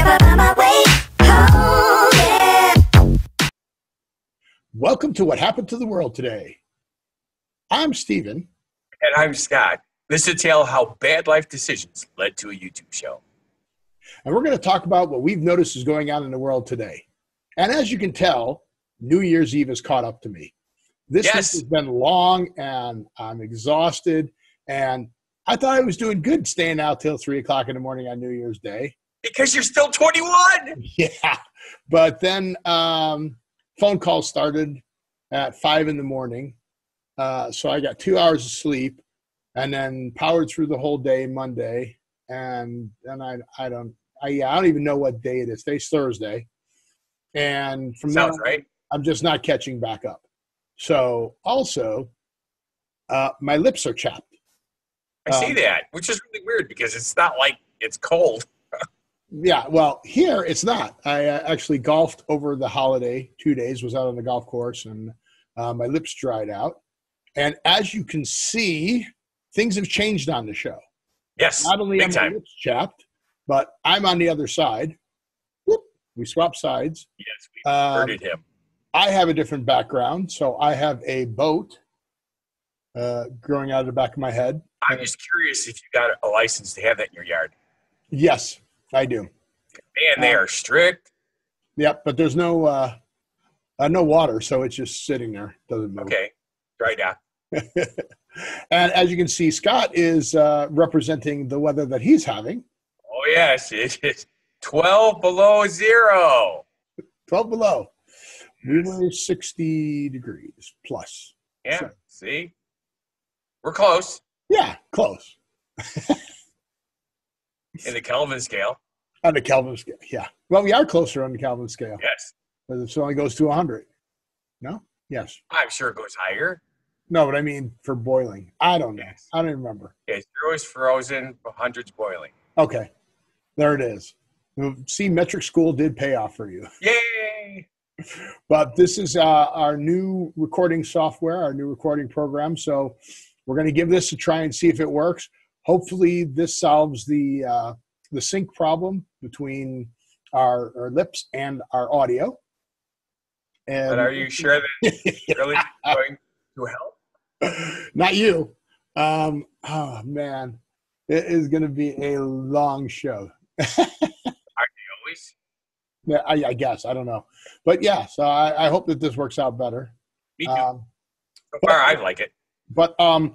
never find my way home, yeah. Welcome to What Happened to the World Today. I'm Steven. And I'm Scott. This is a tale of how bad life decisions led to a YouTube show. And we're going to talk about what we've noticed is going on in the world today. And as you can tell, New Year's Eve has caught up to me. This week has been long, and I'm exhausted. And I thought I was doing good staying out till 3 o'clock in the morning on New Year's Day. Because you're still 21. Yeah. But then phone calls started at 5 in the morning. So I got 2 hours of sleep and then powered through the whole day Monday. And then I don't even know what day it is. Today's Thursday. And from there, right. I'm just not catching back up. So also, my lips are chapped. I see that, which is really weird because it's not like it's cold. Yeah, well, here it's not. I actually golfed over the holiday, 2 days, was out on the golf course, and my lips dried out. And as you can see, things have changed on the show. Yes, not only am my lips chapped, but I'm on the other side. Whoop, we swapped sides. Yes, we converted him. I have a different background, so I have a boat growing out of the back of my head. I'm just curious if you got a license to have that in your yard. Yes, I do. Man, they are strict. Yep, but there's no water, so it's just sitting there. Doesn't move. Okay, dried out. And as you can see, Scott is representing the weather that he's having. Oh, yes, it is 12 below zero. 12 below. We were 60 degrees plus. Yeah, so. See? We're close. Yeah, close. In the Kelvin scale. On the Kelvin scale, yeah. Well, we are closer on the Kelvin scale. Yes. But it only goes to 100. No? Yes. I'm sure it goes higher. No, but I mean for boiling. I don't know. Yes. I don't even remember. Okay, 0 is frozen, 100's boiling. Okay. There it is. See, metric school did pay off for you. Yay! But this is our new recording software, our new recording program. So we're going to give this a try and see if it works. Hopefully this solves the sync problem between our lips and our audio. And but are you sure that it's really going to help? Not you. Oh, man. It is going to be a long show. Are you always? Yeah, I guess. I don't know. But, yeah, so I hope that this works out better. Me too. So far, I like it. But a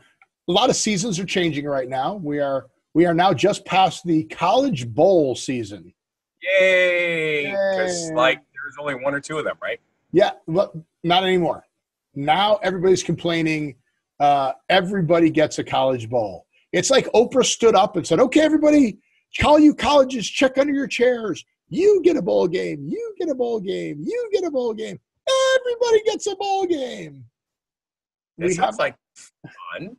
lot of seasons are changing right now. We are now just past the college bowl season. Yay! Because, there's only 1 or 2 of them, right? Yeah, but not anymore. Now everybody's complaining everybody gets a college bowl. It's like Oprah stood up and said, okay, everybody, all you colleges, check under your chairs. You get a bowl game. You get a bowl game. You get a bowl game. Everybody gets a bowl game. It sounds like fun.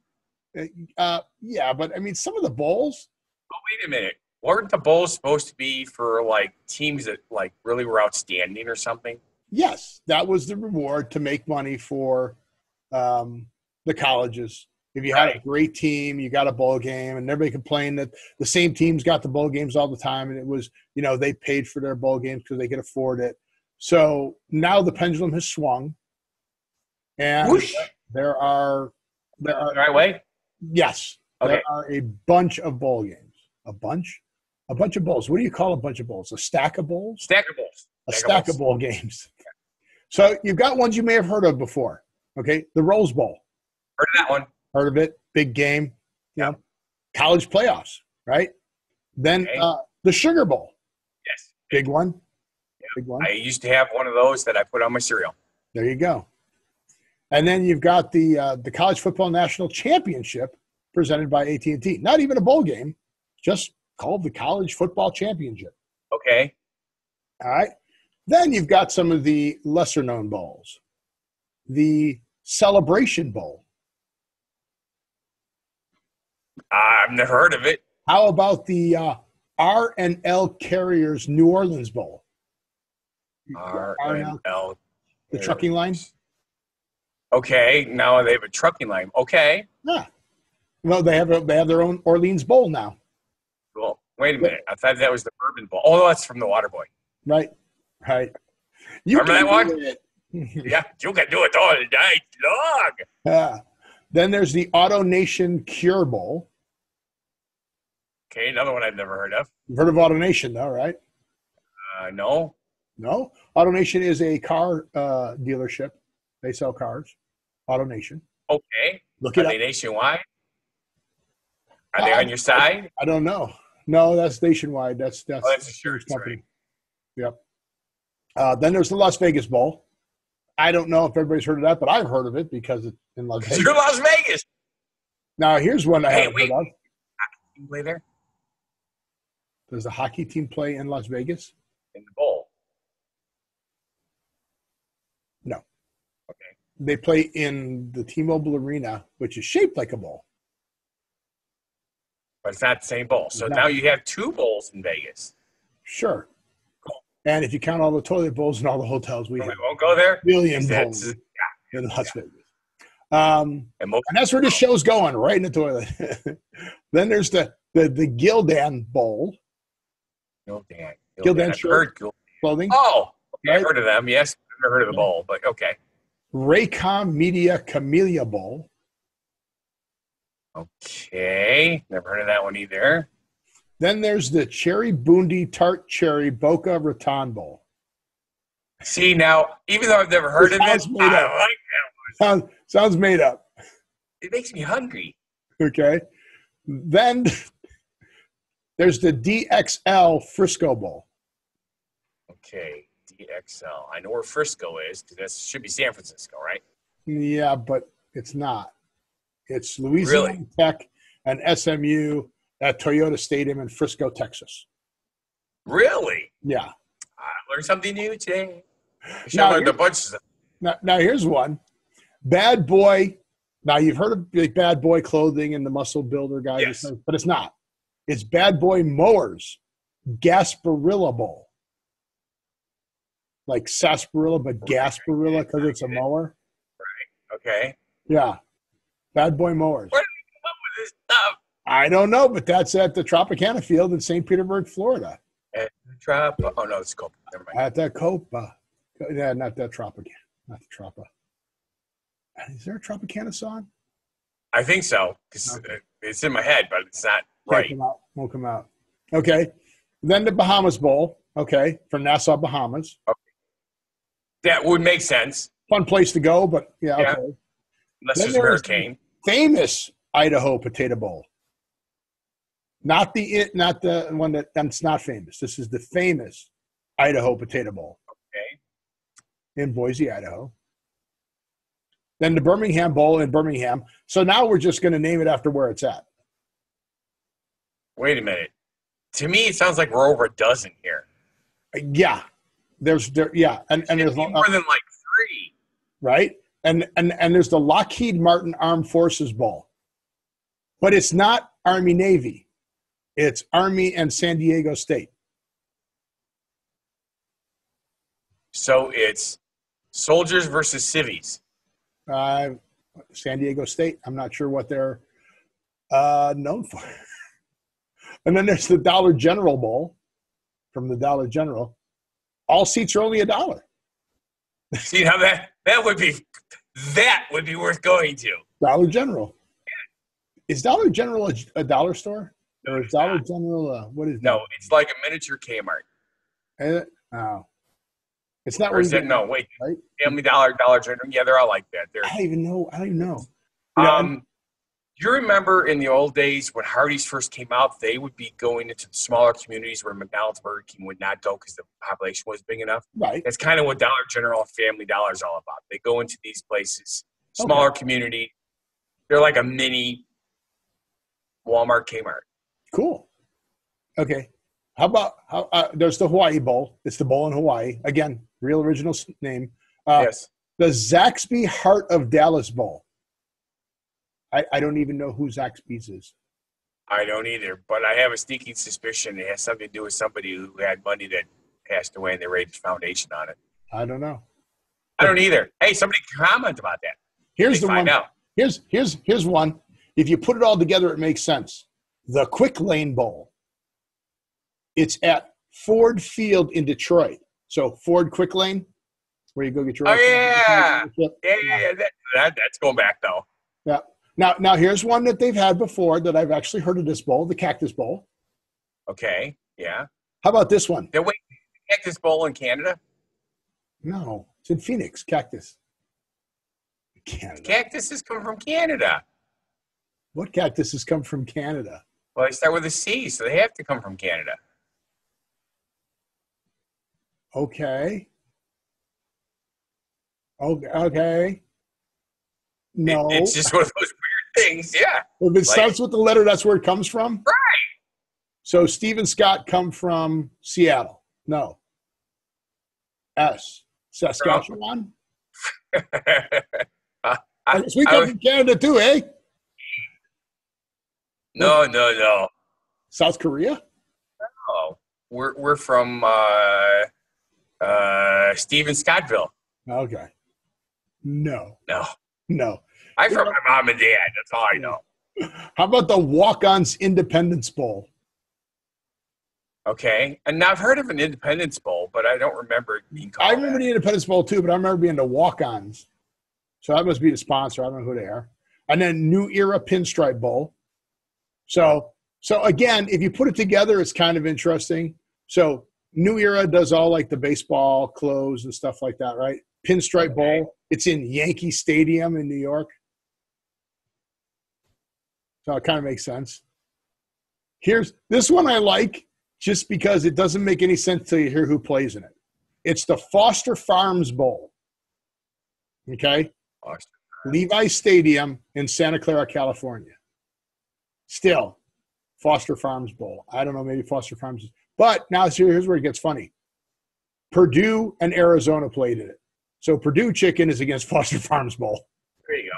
Yeah, but I mean, some of the bowls. Oh, wait a minute. Weren't the bowls supposed to be for teams that really were outstanding or something? Yes, that was the reward to make money for the colleges. If you had a great team, you got a bowl game, and everybody complained that the same teams got the bowl games all the time, and it was, they paid for their bowl games because they could afford it. So now the pendulum has swung, and whoosh. there are the right way. Yes, okay. There are a bunch of bowl games. A bunch of bowls. What do you call a bunch of bowls? A stack of bowls? Stack of bowls. A stack of bowl games. So you've got ones you may have heard of before. Okay, the Rose Bowl. Heard of that one. Heard of it. Big game. College playoffs, right? Then the Sugar Bowl. Yes. Big one. Yeah. Big one. I used to have one of those that I put on my cereal. There you go. And then you've got the College Football National Championship presented by AT&T. Not even a bowl game, just called the College Football Championship. Okay. All right. Then you've got some of the lesser-known bowls. The Celebration Bowl. I've never heard of it. How about the R&L Carriers New Orleans Bowl? R&L. The trucking line? Okay. Now they have a trucking line. Okay. Yeah. Well, they have their own Orleans Bowl now. Cool. Wait a minute. I thought that was the Bourbon Bowl. Oh, that's from the Waterboy. Right. You Remember that one? do it. Yeah, you can do it all night long. Yeah. Then there's the Auto Nation Cure Bowl. Okay, another one I've never heard of. You've heard of Auto Nation, though, right? No. No. Auto Nation is a car dealership. They sell cars. Auto Nation. Okay. Look Are it up. they nationwide? Are they on your side? I don't know. No, that's nationwide. That's That's a insurance company. Right. Yep. Then there's the Las Vegas Bowl. I don't know if everybody's heard of that, but I've heard of it because it's in Las Vegas. You're Las Vegas. Now, here's one I haven't heard of. You play there? Does the hockey team play in Las Vegas? In the bowl. No. Okay. They play in the T-Mobile Arena, which is shaped like a bowl. But it's not the same bowl. So No. now you have two bowls in Vegas. Sure. And if you count all the toilet bowls and all the hotels, we We have won't go there? billion That's- bowls in Las Vegas. And most And that's where this show's going, right in the toilet. Then there's the Gildan Bowl Gildan. Gildan I've shirt. heard Gildan. clothing. Oh, okay, I've Right. heard of them. Yes, I've never heard of the bowl, but okay. Raycom Media Camellia Bowl. Okay, never heard of that one either. Then there's the Cherry Bundi Tart Cherry Boca Raton Bowl. See, now, even though I've never heard of it, Sounds made up. I like that. Sounds made up. It makes me hungry. Okay. Then there's the DXL Frisco Bowl. Okay, DXL. I know where Frisco is because that should be San Francisco, right? Yeah, but it's not. It's Louisiana Tech and SMU at Toyota Stadium in Frisco, Texas. Really? Yeah. I learned something new today. I should Now, have learned a bunch of stuff. Now here's one. Bad Boy. Now, you've heard of like Bad Boy clothing and the muscle builder guys, Yes. but it's not. It's Bad Boy Mowers Gasparilla Bowl. Like sarsaparilla, but Gasparilla because it's a mower. Okay. Yeah. Bad Boy Mowers. Where did you come up with this stuff? I don't know, but that's at the Tropicana Field in St. Petersburg, Florida. At the Trop. Oh, no, it's Copa. Never mind. At that Copa. Yeah, not that Tropicana. Not the Tropa. Is there a Tropicana song? I think so because Okay. it's in my head, but it's not Won't right. come out. Won't come out. Okay. Then the Bahamas Bowl. Okay. From Nassau, Bahamas. That would make sense Fun place to go, but yeah. Yeah. Okay. unless Then there's a there's hurricane. Famous Idaho Potato Bowl. Not the one that's not famous. This is the famous Idaho Potato Bowl Okay. in Boise, Idaho. Then the Birmingham Bowl in Birmingham. So now we're just going to name it after where it's at. Wait a minute. To me, it sounds like we're over a dozen here. Yeah. And there's More than like three. right? And there's the Lockheed Martin Armed Forces Bowl. But it's not Army Navy. It's Army and San Diego State. So it's soldiers versus civvies. San Diego State. I'm not sure what they're known for. And then there's the Dollar General Bowl from the Dollar General. All seats are only $1. See how that would be worth going to. Dollar General. Is Dollar General a dollar store? Or is Dollar General what is No, it's like a miniature Kmart. that? Oh. It's not Or is really it? No, wait. right? Family Dollar, Dollar General. Yeah, they're all like that. They're, I don't even know. You know, do you remember in the old days when Hardee's first came out, they would be going into the smaller communities where McDonald's, Burger King would not go because the population was big enough? right. That's kind of what Dollar General and Family Dollar is all about. They go into these places, smaller community. They're like a mini Walmart, Kmart. Cool. Okay. How about there's the Hawaii Bowl. It's the bowl in Hawaii. Again, real original name. Yes. The Zaxby Heart of Dallas Bowl. I don't even know who Zaxby's is. I don't either, but I have a sneaking suspicion it has something to do with somebody who had money that passed away and they raised a foundation on it. I don't know. I don't either. Hey, somebody comment about that. Here's They the find one. out. Here's one. If you put it all together, it makes sense. The Quick Lane Bowl. It's at Ford Field in Detroit. So Ford Quick Lane, where you go get your. Oh yeah, yeah. That's going back though. Yeah. Now here's one that they've had before that I've actually heard of this bowl, the Cactus Bowl. Okay, yeah. How about this one? Wait, Cactus Bowl in Canada? No, it's in Phoenix, Cactus. Canada. Cactuses come from Canada. What cactuses come from Canada? Well, they start with a C, so they have to come from Canada. Okay. Okay. No. It's just one of those weird things, yeah. If it starts with the letter, that's where it comes from? Right. So Steve and Scott come from Seattle. No. S. Saskatchewan? I guess we come from Canada too, eh? No. South Korea? Oh, we're from Stephen Scottville. Okay. No. I'm from my mom and dad. That's all I know. How about the Walk-Ons Independence Bowl? Okay, and I've heard of an Independence Bowl, but I don't remember it being called. I remember the Independence Bowl too, but I remember being the Walk-Ons. So that must be the sponsor. I don't know who they are. And then New Era Pinstripe Bowl. So again, if you put it together, it's kind of interesting. So New Era does all like the baseball clothes and stuff like that, right? Pinstripe Bowl. It's in Yankee Stadium in New York. So it kind of makes sense. Here's this one I like just because it doesn't make any sense till you hear who plays in it. It's the Foster Farms Bowl. Okay? Levi Stadium in Santa Clara, California. Still, Foster Farms Bowl. I don't know, maybe Foster Farms. But now here's where it gets funny. Purdue and Arizona played in it. So Purdue Chicken is against Foster Farms Bowl. There you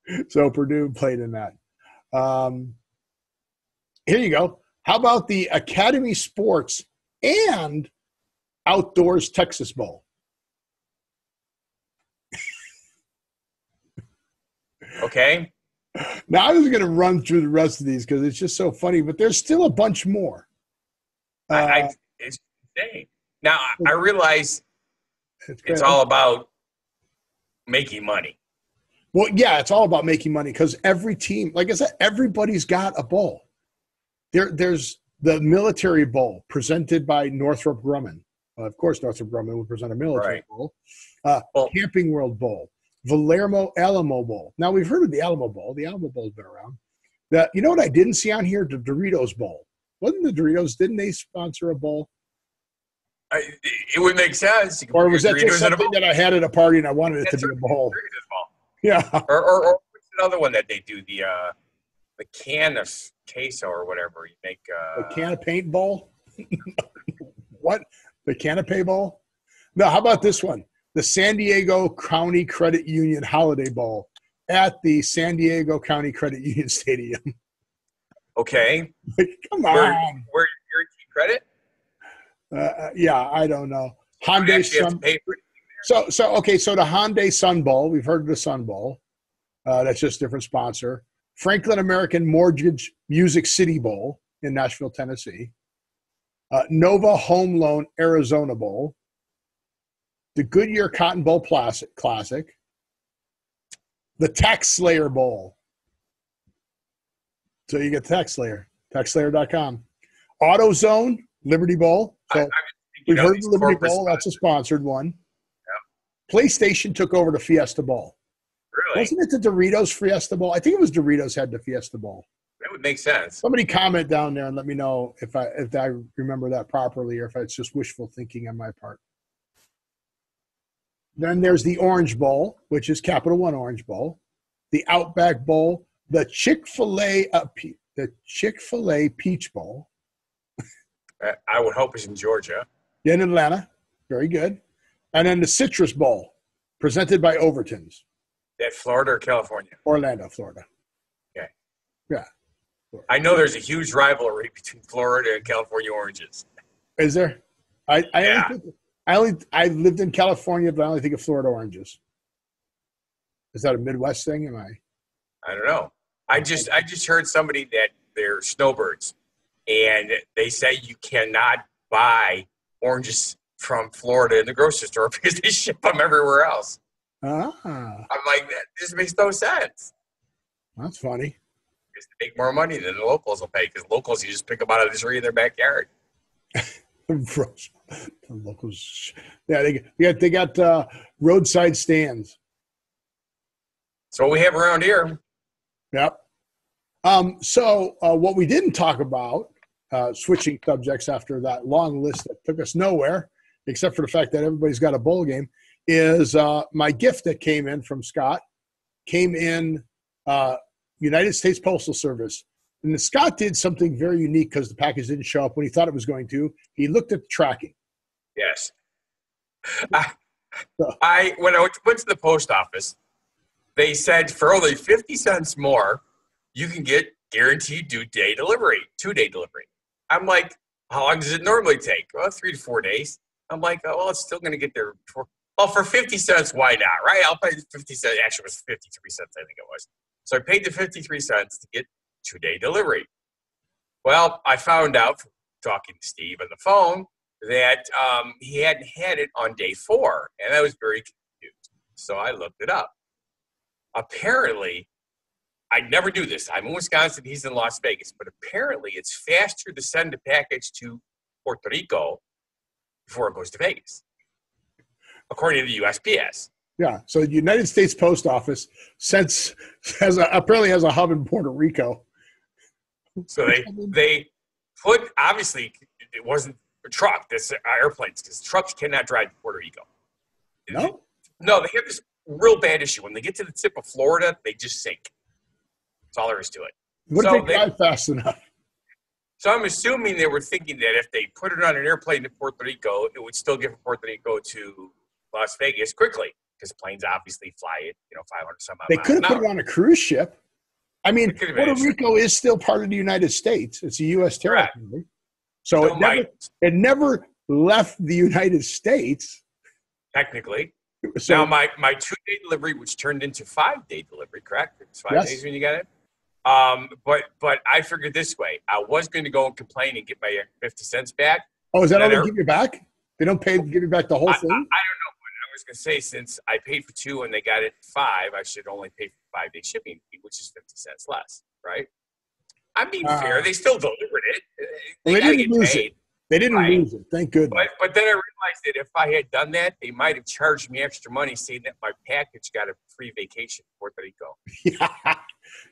go. So Purdue played in that. Here you go. How about the Academy Sports and Outdoors Texas Bowl? Okay. Now, I was going to run through the rest of these because it's just so funny, but there's still a bunch more. It's insane. Now, I realize it's all about making money. Well, yeah, it's all about making money because every team, like I said, everybody's got a bowl. There's the Military Bowl presented by Northrop Grumman. Of course, Northrop Grumman would present a military bowl. Camping World Bowl. Valermo Alamo Bowl. Now, we've heard of the Alamo Bowl. The Alamo Bowl's been around. You know what I didn't see on here? The Doritos Bowl. Wasn't the Doritos, didn't they sponsor a bowl? It would make sense. Or was that just something that I had at a party and I wanted it to be a bowl? Yeah. Or what's another one that they do? The can of queso or whatever. You make the can of paint bowl? What? The canapé bowl? No, how about this one? The San Diego County Credit Union Holiday Bowl at the San Diego County Credit Union Stadium. Okay. Come on. Where guarantee credit? Yeah, I don't know. Hyundai Sun. So the Hyundai Sun Bowl. We've heard of the Sun Bowl. That's just a different sponsor. Franklin American Mortgage Music City Bowl in Nashville, Tennessee. Nova Home Loan Arizona Bowl. The Goodyear Cotton Bowl Classic. The Tax Slayer Bowl. So you get Tax Slayer. TaxSlayer.com. AutoZone Liberty Bowl. So we've heard of the Liberty Bowl. That's a sponsored one. Yeah. PlayStation took over the Fiesta Bowl. Really? Wasn't it the Doritos Fiesta Bowl? I think it was Doritos had the Fiesta Bowl. That would make sense. Somebody comment down there and let me know if I remember that properly or if it's just wishful thinking on my part. Then there's the Orange Bowl, which is Capital One Orange Bowl. The Outback Bowl. The Chick-fil-A Peach Bowl. I would hope it's in Georgia. In Atlanta. Very good. And then the Citrus Bowl, presented by Overton's. That Florida or California? Orlando, Florida. Okay. Yeah. Florida. I know there's a huge rivalry between Florida and California oranges. Is there? I lived in California, but I only think of Florida oranges. Is that a Midwest thing? I don't know. I just heard somebody that they're snowbirds. and they say you cannot buy oranges from Florida in the grocery store because they ship them everywhere else. Ah, I'm like, that just makes no sense. that's funny. Because they make more money than the locals will pay. Because locals, you just pick them out of the tree in their backyard. The locals, yeah, they got roadside stands. That's what we have around here. Yep. So what we didn't talk about, switching subjects after that long list that took us nowhere, except for the fact that everybody's got a bowl game, is my gift that came in from Scott. Came in United States Postal Service. And Scott did something very unique because the package didn't show up when he thought it was going to. He looked at the tracking. Yes. When I went to the post office, they said for only 50 cents more, you can get guaranteed 2-day delivery. I'm like, how long does it normally take? Well, 3 to 4 days. I'm like, oh, well, it's still going to get there. For 50 cents, why not, right? I'll pay 50 cents. Actually, it was 53 cents, I think it was. So I paid the 53 cents to get 2-day delivery. Well, I found out from talking to Steve on the phone that he hadn't had it on day 4, and I was very confused. So I looked it up. Apparently, I never do this. I'm in Wisconsin. He's in Las Vegas. But apparently, it's faster to send a package to Puerto Rico before it goes to Vegas, according to the USPS. Yeah. So the United States Post Office apparently has a hub in Puerto Rico. So they put, obviously, it wasn't a truck. This airplanes, because trucks cannot drive to Puerto Rico. No, they have this real bad issue. When they get to the tip of Florida, they just sink. That's all there is to it. What if they drive fast enough? So I'm assuming they were thinking that if they put it on an airplane to Puerto Rico, it would still get from Puerto Rico to Las Vegas quickly, because planes obviously fly at 500 some odd They miles could an have put hour. it on a cruise ship. I mean, It could have been Puerto Rico is still part of the United States. It's a U.S. Correct. territory. So Still it never left the United States. Technically. So Now, my 2-day delivery, which turned into 5-day delivery, correct? It's 5 days when you got it. But I figured this way. I was going to go and complain and get my 50 cents back. Oh, is that all they give you back? They don't give you back the whole thing? I don't know. But I was going to say, since I paid for 2 and they got it 5, I should only pay for 5-day shipping fee, which is 50 cents less, right? I'm being fair. They still delivered it. They didn't lose it. They didn't lose it. Thank goodness. But then I realized that if I had done that, they might have charged me extra money saying that my package got a free vacation in Puerto Rico.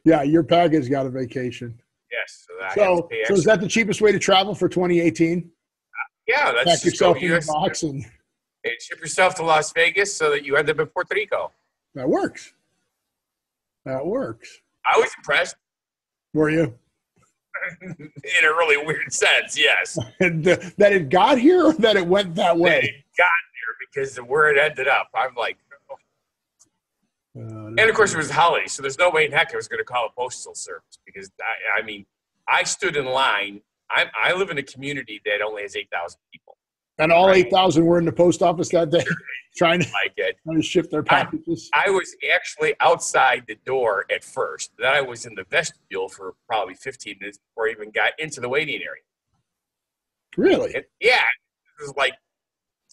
Yeah, your package got a vacation. Yes. So is that the cheapest way to travel for 2018? Yeah, that's Pack just yourself go in the box and ship yourself to Las Vegas so that you end up in Puerto Rico. that works. I was impressed. Were you? In a really weird sense, yes. That it got here or that it went that way? That it got there because of where it ended up. I'm like, oh. And of course it was a holiday, so there's no way in heck I was going to call a postal service because I stood in line. I live in a community that only has 8,000 people. And all 8,000 were in the post office that day trying to ship their packages. I was actually outside the door at first. Then I was in the vestibule for probably 15 minutes before I even got into the waiting area. Really? Yeah. It was like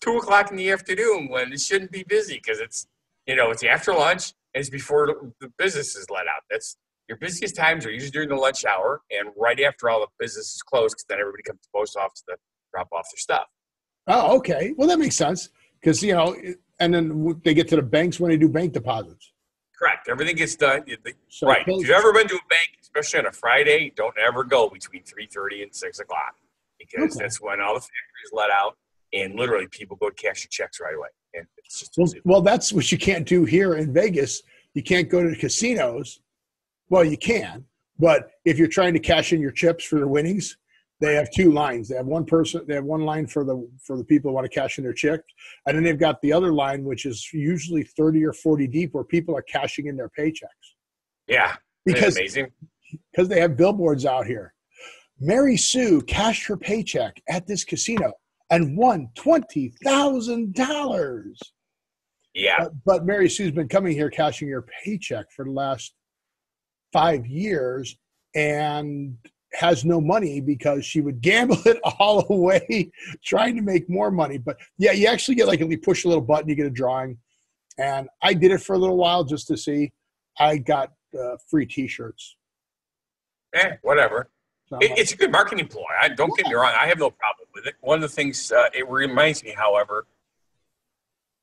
2 o'clock in the afternoon when it shouldn't be busy because it's after lunch and it's before the business is let out. That's your busiest times are usually during the lunch hour and right after all the business is closed because then everybody comes to the post office to drop off their stuff. Oh, okay. Well, that makes sense because, and then they get to the banks when they do bank deposits. Correct. Everything gets done. So right. If you've ever been to a bank, especially on a Friday, don't ever go between 3:30 and 6 o'clock because that's when all the factories let out and literally people go to cash your checks right away. And it's just well, that's what you can't do here in Vegas. You can't go to the casinos. Well, you can, but if you're trying to cash in your chips for the winnings, they have 2 lines. They have one line for the people who want to cash in their chips, and then they've got the other line, which is usually 30 or 40 deep, where people are cashing in their paychecks. Yeah, because amazing. Because they have billboards out here. Mary Sue cashed her paycheck at this casino and won $20,000. Yeah, but Mary Sue's been coming here cashing her paycheck for the last 5 years, and has no money because she would gamble it all away trying to make more money. But yeah, you actually get you push a little button, you get a drawing. And I did it for a little while just to see. I got free T-shirts. Whatever. So It's a good marketing ploy. Don't get me wrong. I have no problem with it. One of the things, it reminds me, however,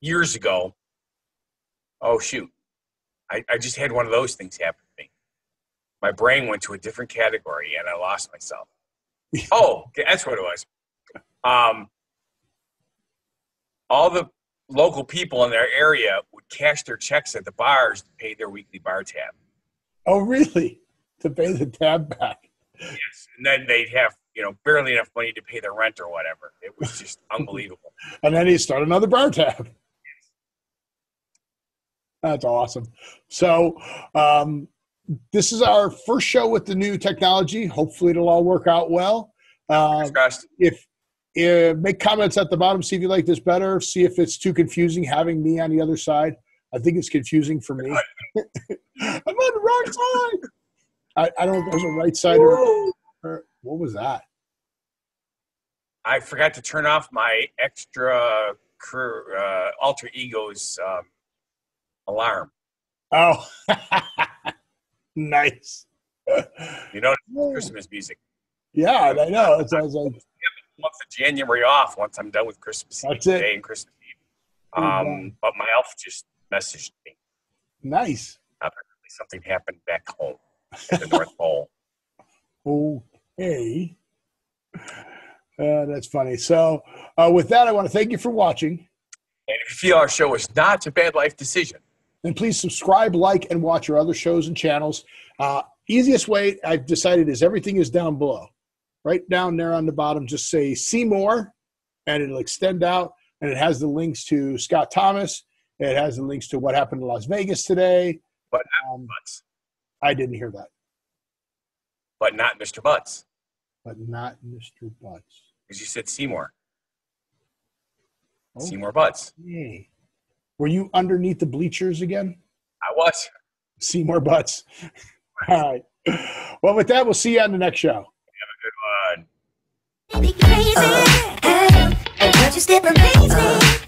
years ago, oh, shoot. I just had one of those things happen to me. My brain went to a different category, and I lost myself. Oh, that's what it was. All the local people in their area would cash their checks at the bars to pay their weekly bar tab. Oh, really? To pay the tab back? Yes, and then they'd have, barely enough money to pay their rent or whatever. It was just unbelievable. And then he started another bar tab. That's awesome. So this is our first show with the new technology. Hopefully it'll all work out well. If make comments at the bottom, see if you like this better, see if it's too confusing having me on the other side. I think it's confusing for me. I'm on the wrong side. I don't know if there's a right side or what was that? I forgot to turn off my extra alter ego's alarm. Oh, nice. Christmas music. Yeah, I know. It sounds like month of January off once I'm done with Christmas Eve Day and Christmas Eve. But my elf just messaged me. Nice. Apparently something happened back home at the North Pole. Okay. That's funny. So with that, I want to thank you for watching. And if you feel our show is not a bad life decision, then please subscribe, like, and watch our other shows and channels. Easiest way I've decided is everything is down below. Right down there on the bottom, just say see more, and it'll extend out, and it has the links to Scott Thomas. It has the links to what happened in Las Vegas today. But not Butts. I didn't hear that. But not Mr. Butts. But not Mr. Butts. Because you said Seymour. Okay. Seymour Butts. Were you underneath the bleachers again? I was. Seymour Butts. All right. Well, with that, we'll see you on the next show. Have a good one. Crazy, and you still amaze me.